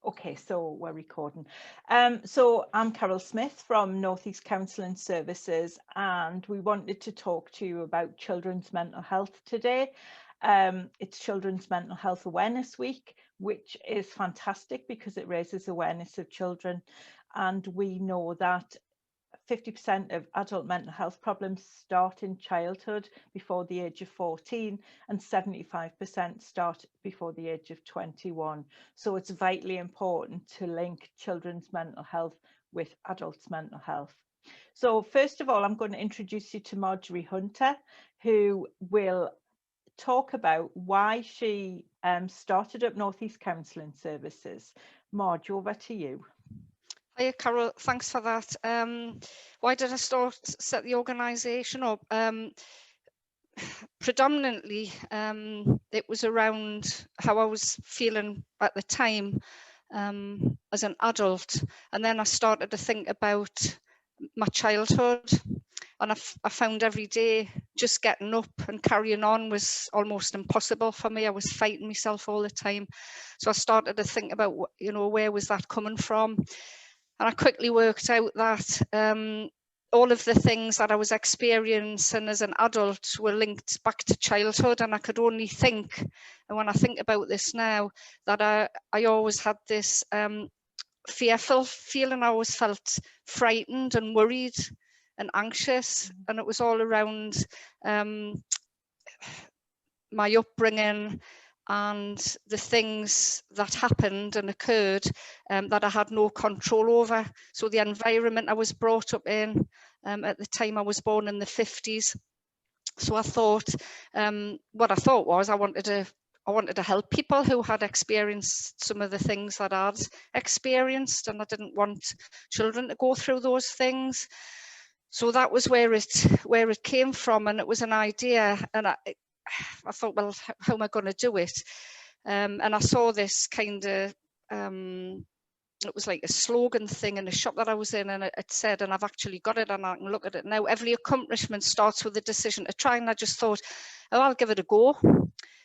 Okay, so we're recording. So I'm Carol Smith from North East Counselling Services, and we wanted to talk to you about children's mental health today. It's Children's Mental Health Awareness Week, which is fantastic because it raises awareness of children. And we know that 50% of adult mental health problems start in childhood before the age of 14, and 75% start before the age of 21. So it's vitally important to link children's mental health with adults' mental health. So first of all, I'm going to introduce you to Marjorie Hunter, who will talk about why she started up North East Counselling Services. Marge, over to you. Hiya, Carol, thanks for that. Why did I set the organisation up? Predominantly, it was around how I was feeling at the time as an adult. And then I started to think about my childhood. And I found every day just getting up and carrying on was almost impossible for me. I was fighting myself all the time. So I started to think about, where was that coming from? And I quickly worked out that all of the things that I was experiencing as an adult were linked back to childhood. And I could only think, and when I think about this now, that I always had this fearful feeling. I always felt frightened and worried and anxious. And it was all around my upbringing and the things that happened and occurred that I had no control over. So the environment I was brought up in, at the time I was born in the 50s. So I thought, what I thought was I wanted to help people who had experienced some of the things that I'd experienced, and I didn't want children to go through those things. So that was where it came from, and it was an idea, and I thought, well, how am I going to do it? And I saw this kind of, it was like a slogan thing in a shop that I was in, and it said, and I've actually got it and I can look at it now, every accomplishment starts with a decision to try. And I just thought, oh, I'll give it a go.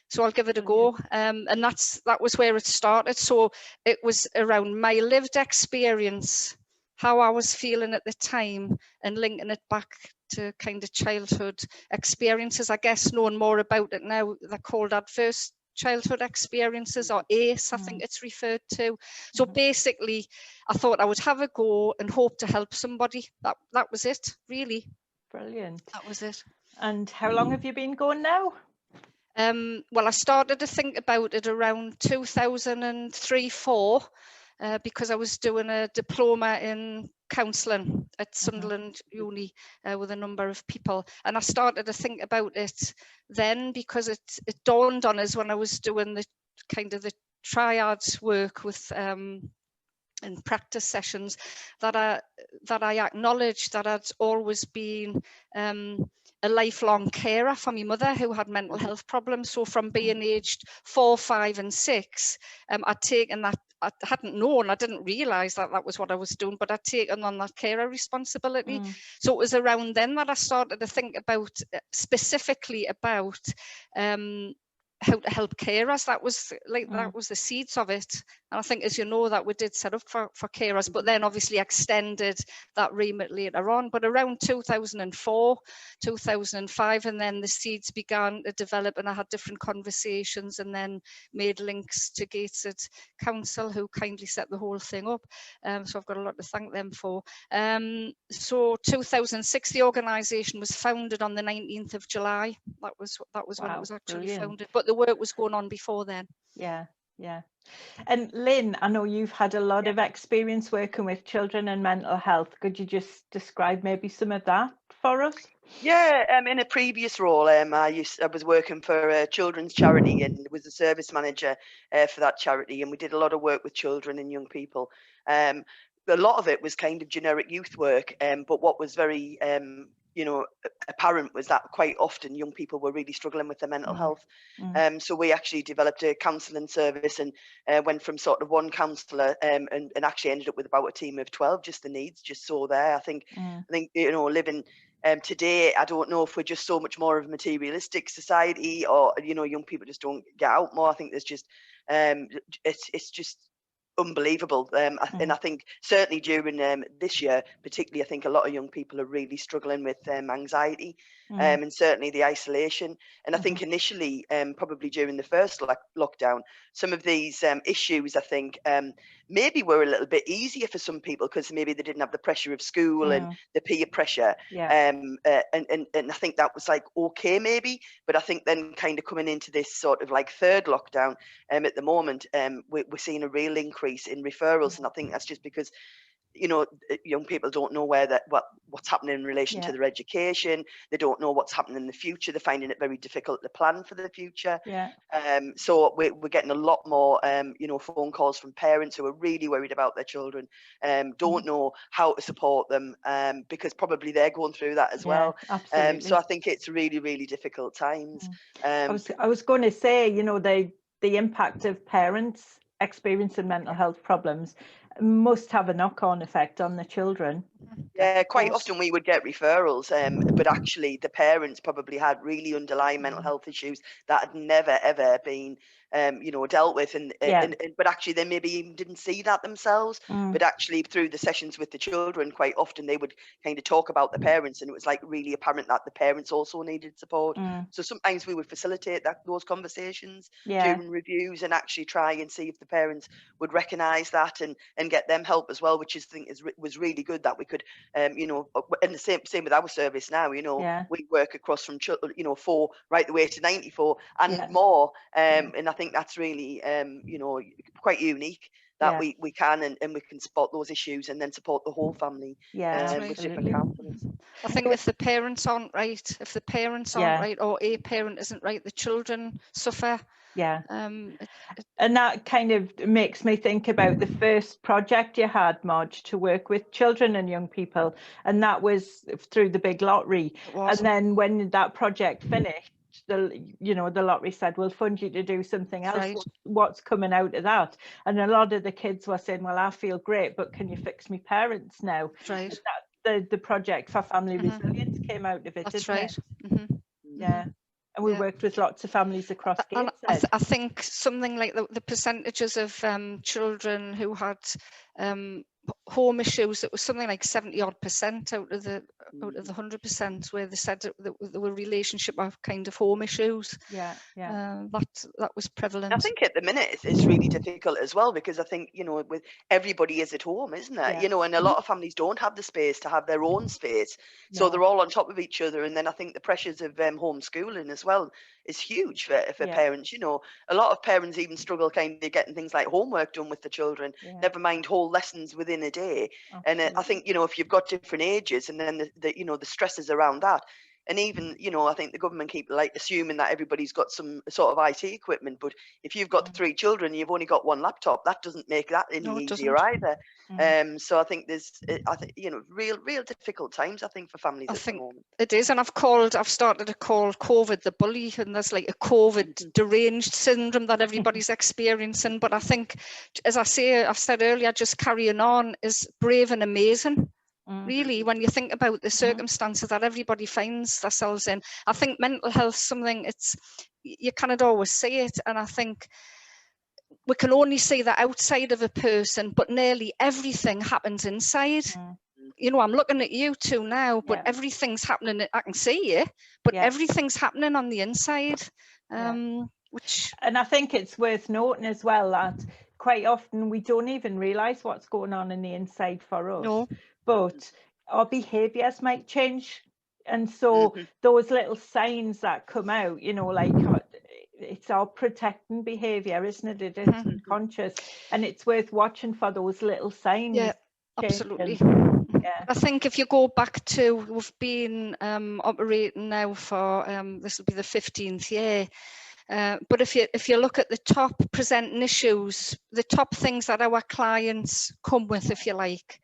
So I'll give it a go. And that was where it started. So it was around my lived experience, how I was feeling at the time, and linking it back to kind of childhood experiences. I guess knowing more about it now, they're called adverse childhood experiences, or ACE, I think it's referred to. So basically, I thought I would have a go and hope to help somebody. That was it, really. Brilliant. That was it. And how long have you been going now? Well, I started to think about it around 2003-04 because I was doing a diploma in counselling at Sunderland Uni with a number of people, and I started to think about it then because it dawned on us when I was doing the kind of the triad work with in practice sessions that I acknowledged that I'd always been a lifelong carer for my mother who had mental health problems. So from being aged 4, 5 and 6, I'd taken that. I hadn't known, I didn't realise that was what I was doing, but I'd taken on that carer responsibility. So it was around then that I started to think about, specifically about how to help carers. That was the seeds of it. And I think, as you know, that we did set up for carers, but then obviously extended that remit later on. But around 2004, 2005, and then the seeds began to develop, and I had different conversations and then made links to Gateshead Council, who kindly set the whole thing up. So I've got a lot to thank them for. So 2006, the organisation was founded on the 19th of July. That was when it was actually founded. But the work was going on before then. Yeah. And Lynn, I know you've had a lot of experience working with children and mental health. Could you just describe maybe some of that for us? Yeah, in a previous role, I was working for a children's charity and was a service manager for that charity, and we did a lot of work with children and young people. A lot of it was kind of generic youth work, but what was very apparent was that quite often young people were really struggling with their mental health. So we actually developed a counselling service and went from sort of one counsellor and actually ended up with about a team of 12, just the needs just so there. I think living today, I don't know if we're just so much more of a materialistic society, or young people just don't get out more. I think there's just it's just unbelievable. And I think certainly during this year, particularly, I think a lot of young people are really struggling with anxiety and certainly the isolation. And I think initially, probably during the first lockdown, some of these issues, I think, maybe were a little bit easier for some people because maybe they didn't have the pressure of school and the peer pressure. And I think that was like okay maybe, but I think then kind of coming into this sort of like third lockdown at the moment, we're seeing a real increase in referrals, and I think that's just because, you know, young people don't know what's happening in relation to their education. They don't know what's happening in the future. They're finding it very difficult to plan for the future. So we're getting a lot more, you know, phone calls from parents who are really worried about their children, don't know how to support them, because probably they're going through that as well. Absolutely. So I think it's really, really difficult times. I was going to say, you know, the impact of parents experiencing mental health problems must have a knock-on effect on the children. Yeah, quite often we would get referrals, but actually the parents probably had really underlying mental health issues that had never ever been, you know, dealt with, and but actually they maybe even didn't see that themselves. But actually through the sessions with the children, quite often they would kind of talk about the parents, and it was like really apparent that the parents also needed support. So sometimes we would facilitate those conversations during reviews and actually try and see if the parents would recognise that and get them help as well, which I think was really good that we could, you know, and the same with our service now, you know, we work across from, you know, 4 right the way to 94 and more, and I think that's really, you know, quite unique that we can and we can spot those issues and then support the whole family with different counselors. I think if the parents aren't right, or a parent isn't right, the children suffer. And that kind of makes me think about the first project you had, Marge, to work with children and young people, and that was through the big lottery. And then when that project finished, the lottery said, we'll fund you to do something else. What's coming out of that? And a lot of the kids were saying, well, I feel great, but can you fix me parents now? The project for family resilience came out of it, didn't it? And we worked with lots of families across Gateshead. I think something like the percentages of children who had home issues, it was something like 70% out of the 100%, where they said that there were relationship or kind of home issues. That was prevalent. I think at the minute it's really difficult as well, because I think, you know, with everybody is at home, isn't it? You know, and a lot of families don't have the space to have their own space, so they're all on top of each other. And then I think the pressures of homeschooling as well is huge for parents. You know, a lot of parents even struggle kind of getting things like homework done with the children, never mind whole lessons within a day. And I think, you know, if you've got different ages and then the you know, the stresses around that, and even, you know, I think the government keep like assuming that everybody's got some sort of IT equipment, but if you've got 3 children and you've only got 1 laptop, that doesn't make that any easier either. So I think you know, real difficult times, I think, for families at the moment. It is, and I've started to call COVID the bully, and there's like a COVID deranged syndrome that everybody's experiencing. But I think, as I've said earlier, just carrying on is brave and amazing. Really, when you think about the circumstances that everybody finds themselves in. I think mental health, something you cannot always see it, and I think we can only see the outside of a person, but nearly everything happens inside. You know, I'm looking at you two now, but everything's happening. I can see you, but everything's happening on the inside. And I think it's worth noting as well that quite often we don't even realise what's going on in the inside for us. But our behaviours might change, and so those little signs that come out, you know, like it's our protecting behaviour, isn't it? It is unconscious, and it's worth watching for those little signs. Absolutely. I think if you go back to, we've been operating now for this will be the 15th year. But if you look at the top presenting issues, the top things that our clients come with, if you like,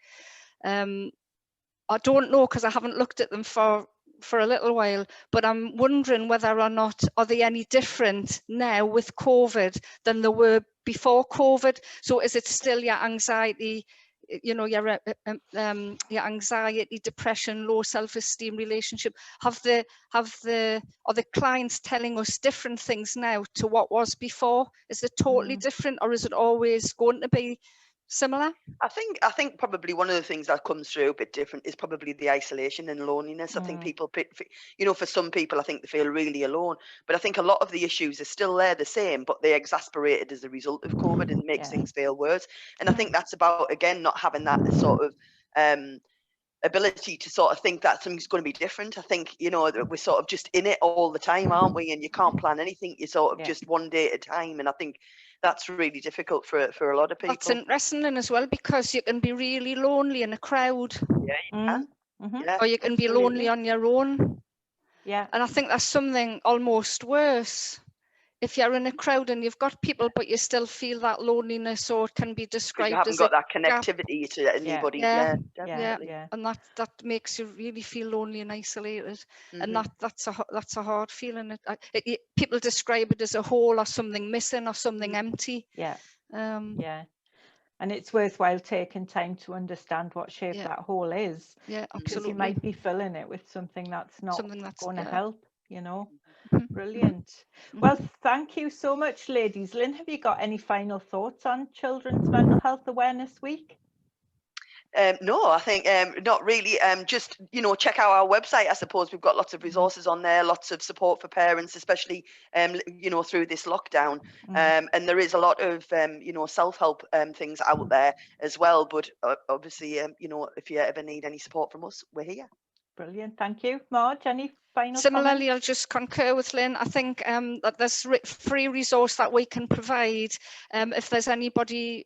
I don't know, because I haven't looked at them for a little while, but I'm wondering whether or not are they any different now with COVID than they were before COVID. So is it still your anxiety, you know, your anxiety, depression, low self-esteem, relationship? Are the clients telling us different things now to what was before? Is it totally different, or is it always going to be Similar? I think probably one of the things that comes through a bit different is probably the isolation and loneliness. I think people, you know, for some people, I think they feel really alone. But I think a lot of the issues are still there, the same, but they're exacerbated as a result of COVID, and makes things feel worse. And I think that's about, again, not having that sort of ability to sort of think that something's going to be different. I think, you know, that we're sort of just in it all the time, aren't we? And you can't plan anything. You're sort of just one day at a time. And I think that's really difficult for a lot of people. That's interesting as well, because you can be really lonely in a crowd. Yeah, you can. Yeah, or you can be lonely on your own. Yeah. And I think that's something almost worse. If you're in a crowd and you've got people, but you still feel that loneliness, or it can be described you haven't as got a that connectivity to anybody. Yeah, definitely. And that makes you really feel lonely and isolated. And that's a hard feeling. People describe it as a hole, or something missing, or something empty. Yeah. And it's worthwhile taking time to understand what shape that hole is. Yeah, absolutely. Because you might be filling it with something that's not going to help, you know. Brilliant. Well, thank you so much, ladies. Lynn, have you got any final thoughts on Children's Mental Health Awareness Week? No, I think not really. Just, you know, check out our website. I suppose we've got lots of resources on there, lots of support for parents, especially, you know, through this lockdown. And there is a lot of, you know, self-help things out there as well. But obviously, you know, if you ever need any support from us, we're here. Brilliant. Thank you. Marge, any final Similarly, comments? I'll just concur with Lynn. I think that there's free resource that we can provide. If there's anybody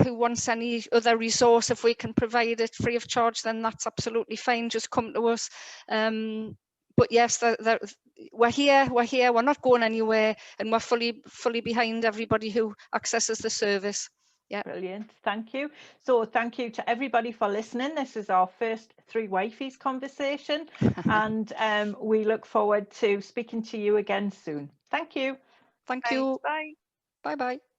who wants any other resource, if we can provide it free of charge, then that's absolutely fine. Just come to us. But yes, we're here. We're not going anywhere, and we're fully behind everybody who accesses the service. Yeah. Brilliant. Thank you. So thank you to everybody for listening. This is our first Three Wifies conversation, and we look forward to speaking to you again soon. Thank you. Thank you. Bye. Bye-bye.